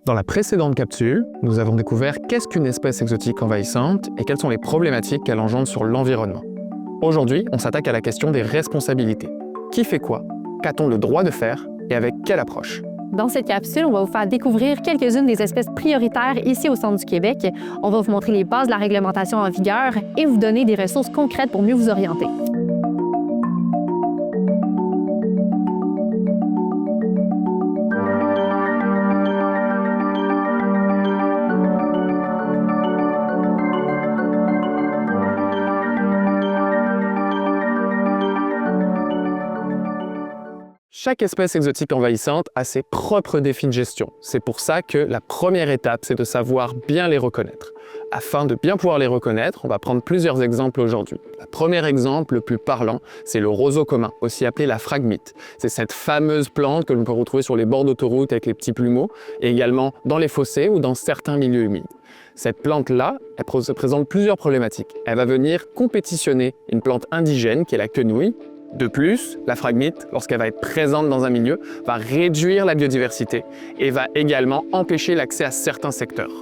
Dans la précédente capsule, nous avons découvert qu'est-ce qu'une espèce exotique envahissante et quelles sont les problématiques qu'elle engendre sur l'environnement. Aujourd'hui, on s'attaque à la question des responsabilités. Qui fait quoi? Qu'a-t-on le droit de faire? Et avec quelle approche? Dans cette capsule, on va vous faire découvrir quelques-unes des espèces prioritaires ici au centre du Québec. On va vous montrer les bases de la réglementation en vigueur et vous donner des ressources concrètes pour mieux vous orienter. Chaque espèce exotique envahissante a ses propres défis de gestion. C'est pour ça que la première étape, c'est de savoir bien les reconnaître. Afin de bien pouvoir les reconnaître, on va prendre plusieurs exemples aujourd'hui. Le premier exemple, le plus parlant, c'est le roseau commun, aussi appelé la phragmite. C'est cette fameuse plante que l'on peut retrouver sur les bords d'autoroute avec les petits plumeaux, et également dans les fossés ou dans certains milieux humides. Cette plante-là, elle se présente plusieurs problématiques. Elle va venir compétitionner une plante indigène qui est la quenouille. De plus, la phragmite, lorsqu'elle va être présente dans un milieu, va réduire la biodiversité et va également empêcher l'accès à certains secteurs.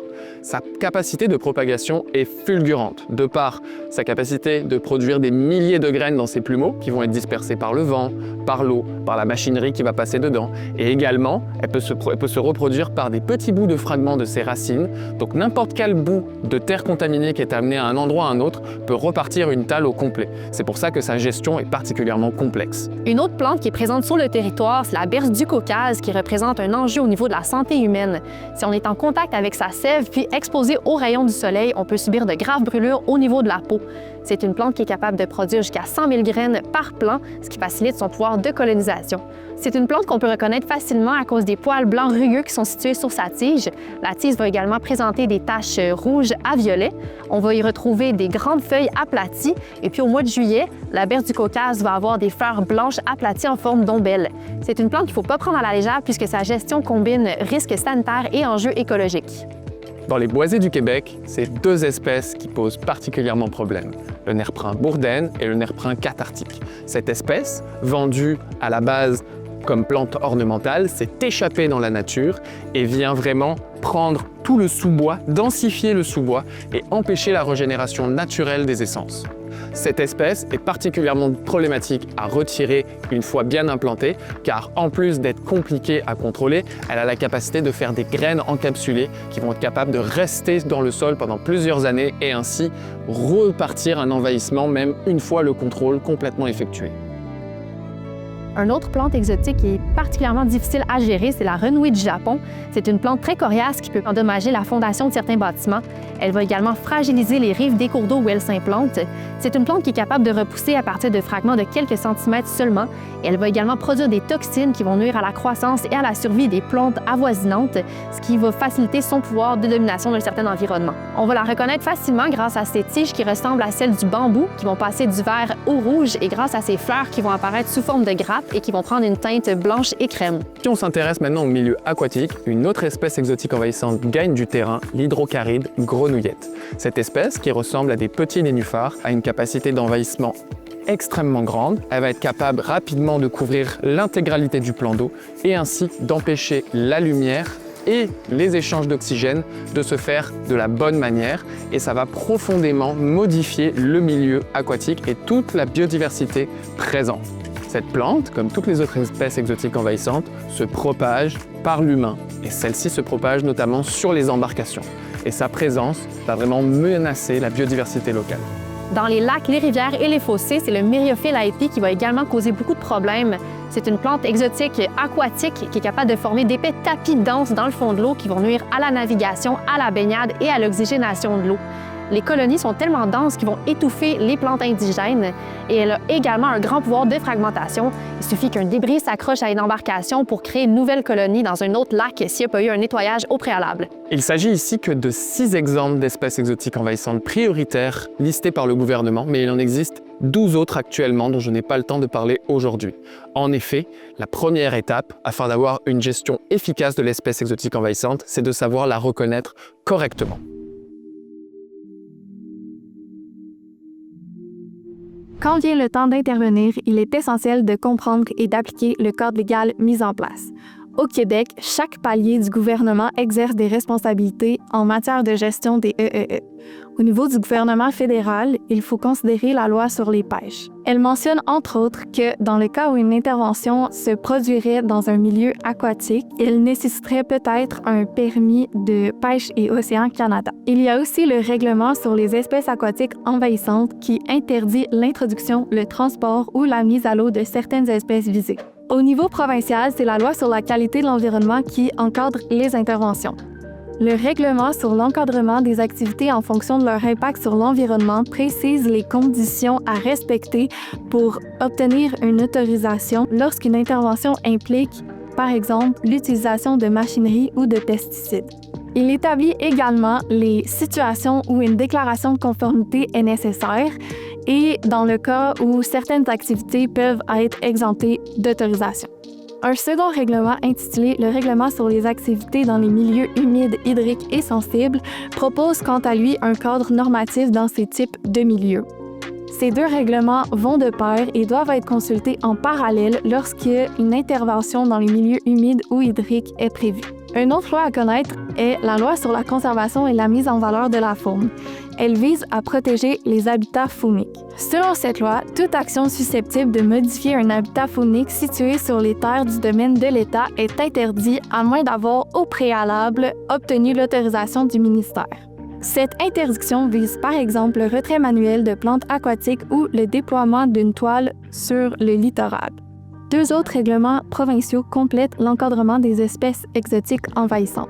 Sa capacité de propagation est fulgurante, de par sa capacité de produire des milliers de graines dans ses plumeaux qui vont être dispersées par le vent, par l'eau, par la machinerie qui va passer dedans. Et également, elle peut se reproduire par des petits bouts de fragments de ses racines. Donc n'importe quel bout de terre contaminée qui est amené à un endroit ou à un autre peut repartir une tale au complet. C'est pour ça que sa gestion est particulièrement complexe. Une autre plante qui est présente sur le territoire, c'est la berce du Caucase qui représente un enjeu au niveau de la santé humaine. Si on est en contact avec sa sève puis exposé aux rayons du soleil, on peut subir de graves brûlures au niveau de la peau. C'est une plante qui est capable de produire jusqu'à 100 000 graines par plant, ce qui facilite son pouvoir de colonisation. C'est une plante qu'on peut reconnaître facilement à cause des poils blancs rugueux qui sont situés sur sa tige. La tige va également présenter des taches rouges à violet. On va y retrouver des grandes feuilles aplaties. Et puis au mois de juillet, la berce du Caucase va avoir des fleurs blanches aplaties en forme d'ombelle. C'est une plante qu'il ne faut pas prendre à la légère puisque sa gestion combine risques sanitaires et enjeux écologiques. Dans les boisés du Québec, c'est deux espèces qui posent particulièrement problème, le nerprin bourdaine et le nerprin cathartique. Cette espèce, vendue à la base comme plante ornementale, s'est échappée dans la nature et vient vraiment prendre tout le sous-bois, densifier le sous-bois et empêcher la régénération naturelle des essences. Cette espèce est particulièrement problématique à retirer une fois bien implantée, car en plus d'être compliquée à contrôler, elle a la capacité de faire des graines encapsulées qui vont être capables de rester dans le sol pendant plusieurs années et ainsi repartir un envahissement même une fois le contrôle complètement effectué. Une autre plante exotique qui est particulièrement difficile à gérer, c'est la renouée du Japon. C'est une plante très coriace qui peut endommager la fondation de certains bâtiments. Elle va également fragiliser les rives des cours d'eau où elle s'implante. C'est une plante qui est capable de repousser à partir de fragments de quelques centimètres seulement. Et elle va également produire des toxines qui vont nuire à la croissance et à la survie des plantes avoisinantes, ce qui va faciliter son pouvoir de domination d'un certain environnement. On va la reconnaître facilement grâce à ses tiges qui ressemblent à celles du bambou, qui vont passer du vert au rouge, et grâce à ses fleurs qui vont apparaître sous forme de grappes et qui vont prendre une teinte blanche et crème. Si on s'intéresse maintenant au milieu aquatique, une autre espèce exotique envahissante gagne du terrain, l'hydrocaride grenouillette. Cette espèce, qui ressemble à des petits nénuphars, a une capacité d'envahissement extrêmement grande. Elle va être capable rapidement de couvrir l'intégralité du plan d'eau et ainsi d'empêcher la lumière et les échanges d'oxygène de se faire de la bonne manière, et ça va profondément modifier le milieu aquatique et toute la biodiversité présente. Cette plante, comme toutes les autres espèces exotiques envahissantes, se propage par l'humain et celle-ci se propage notamment sur les embarcations. Et sa présence va vraiment menacer la biodiversité locale. Dans les lacs, les rivières et les fossés, c'est le Myriophylle aepi qui va également causer beaucoup de problèmes. C'est une plante exotique aquatique qui est capable de former d'épais tapis denses dans le fond de l'eau qui vont nuire à la navigation, à la baignade et à l'oxygénation de l'eau. Les colonies sont tellement denses qu'ils vont étouffer les plantes indigènes et elle a également un grand pouvoir de fragmentation. Il suffit qu'un débris s'accroche à une embarcation pour créer une nouvelle colonie dans un autre lac s'il n'y a pas eu un nettoyage au préalable. Il s'agit ici que de 6 exemples d'espèces exotiques envahissantes prioritaires listés par le gouvernement, mais il en existe 12 autres actuellement dont je n'ai pas le temps de parler aujourd'hui. En effet, la première étape, afin d'avoir une gestion efficace de l'espèce exotique envahissante, c'est de savoir la reconnaître correctement. Quand vient le temps d'intervenir, il est essentiel de comprendre et d'appliquer le cadre légal mis en place. Au Québec, chaque palier du gouvernement exerce des responsabilités en matière de gestion des EEE. Au niveau du gouvernement fédéral, il faut considérer la loi sur les pêches. Elle mentionne entre autres que dans le cas où une intervention se produirait dans un milieu aquatique, il nécessiterait peut-être un permis de pêche et océan Canada. Il y a aussi le règlement sur les espèces aquatiques envahissantes qui interdit l'introduction, le transport ou la mise à l'eau de certaines espèces visées. Au niveau provincial, c'est la loi sur la qualité de l'environnement qui encadre les interventions. Le règlement sur l'encadrement des activités en fonction de leur impact sur l'environnement précise les conditions à respecter pour obtenir une autorisation lorsqu'une intervention implique, par exemple, l'utilisation de machinerie ou de pesticides. Il établit également les situations où une déclaration de conformité est nécessaire et dans le cas où certaines activités peuvent être exemptées d'autorisation. Un second règlement intitulé « Le règlement sur les activités dans les milieux humides, hydriques et sensibles » propose quant à lui un cadre normatif dans ces types de milieux. Ces deux règlements vont de pair et doivent être consultés en parallèle lorsqu'une intervention dans les milieux humides ou hydriques est prévue. Une autre loi à connaître est la loi sur la conservation et la mise en valeur de la faune. Elle vise à protéger les habitats fauniques. Selon cette loi, toute action susceptible de modifier un habitat faunique situé sur les terres du domaine de l'État est interdite à moins d'avoir au préalable obtenu l'autorisation du ministère. Cette interdiction vise par exemple le retrait manuel de plantes aquatiques ou le déploiement d'une toile sur le littoral. Deux autres règlements provinciaux complètent l'encadrement des espèces exotiques envahissantes.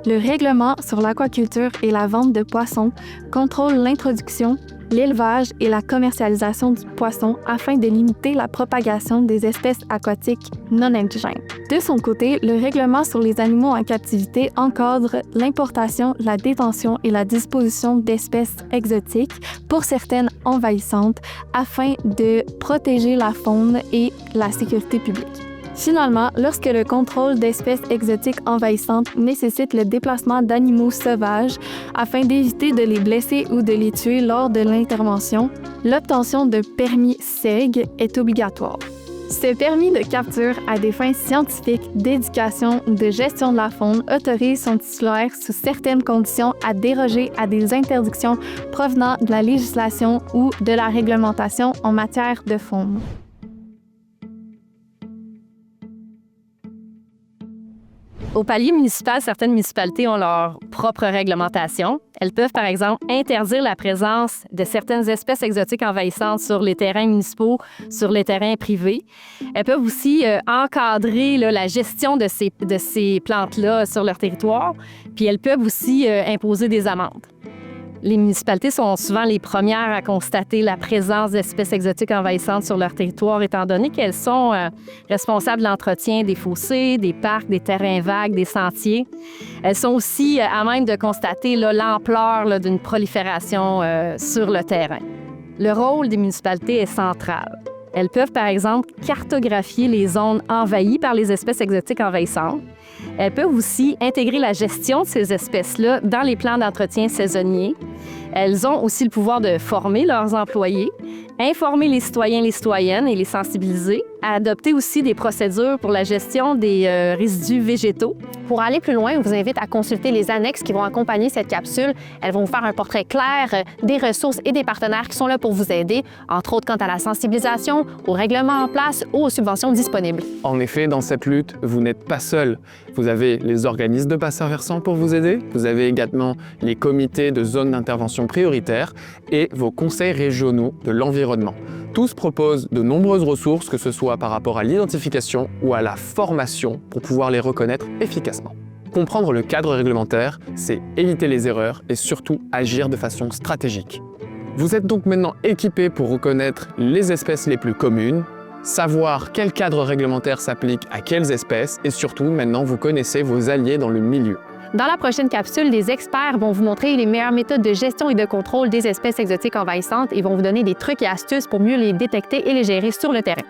Le règlement sur l'aquaculture et la vente de poissons contrôle l'introduction, l'élevage et la commercialisation du poisson afin de limiter la propagation des espèces aquatiques non indigènes. De son côté, le règlement sur les animaux en captivité encadre l'importation, la détention et la disposition d'espèces exotiques pour certaines envahissantes afin de protéger la faune et la sécurité publique. Finalement, lorsque le contrôle d'espèces exotiques envahissantes nécessite le déplacement d'animaux sauvages afin d'éviter de les blesser ou de les tuer lors de l'intervention, l'obtention de permis SEG est obligatoire. Ce permis de capture à des fins scientifiques, d'éducation ou de gestion de la faune autorise son titulaire sous certaines conditions à déroger à des interdictions provenant de la législation ou de la réglementation en matière de faune. Au palier municipal, certaines municipalités ont leur propre réglementation. Elles peuvent, par exemple, interdire la présence de certaines espèces exotiques envahissantes sur les terrains municipaux, sur les terrains privés. Elles peuvent aussi encadrer la gestion de ces plantes-là sur leur territoire. Puis elles peuvent aussi imposer des amendes. Les municipalités sont souvent les premières à constater la présence d'espèces exotiques envahissantes sur leur territoire, étant donné qu'elles sont responsables de l'entretien des fossés, des parcs, des terrains vagues, des sentiers. Elles sont aussi à même de constater l'ampleur d'une prolifération sur le terrain. Le rôle des municipalités est central. Elles peuvent, par exemple, cartographier les zones envahies par les espèces exotiques envahissantes. Elles peuvent aussi intégrer la gestion de ces espèces-là dans les plans d'entretien saisonniers. Elles ont aussi le pouvoir de former leurs employés, informer les citoyens et les citoyennes et les sensibiliser, à adopter aussi des procédures pour la gestion des résidus végétaux. Pour aller plus loin, on vous invite à consulter les annexes qui vont accompagner cette capsule. Elles vont vous faire un portrait clair des ressources et des partenaires qui sont là pour vous aider, entre autres quant à la sensibilisation, aux règlements en place ou aux subventions disponibles. En effet, dans cette lutte, vous n'êtes pas seul. Vous avez les organismes de bassin versant pour vous aider, vous avez également les comités de zones d'intervention prioritaires et vos conseils régionaux de l'environnement. Tous proposent de nombreuses ressources, que ce soit par rapport à l'identification ou à la formation pour pouvoir les reconnaître efficacement. Comprendre le cadre réglementaire, c'est éviter les erreurs et surtout agir de façon stratégique. Vous êtes donc maintenant équipé pour reconnaître les espèces les plus communes, savoir quel cadre réglementaire s'applique à quelles espèces et surtout maintenant vous connaissez vos alliés dans le milieu. Dans la prochaine capsule, des experts vont vous montrer les meilleures méthodes de gestion et de contrôle des espèces exotiques envahissantes et vont vous donner des trucs et astuces pour mieux les détecter et les gérer sur le terrain.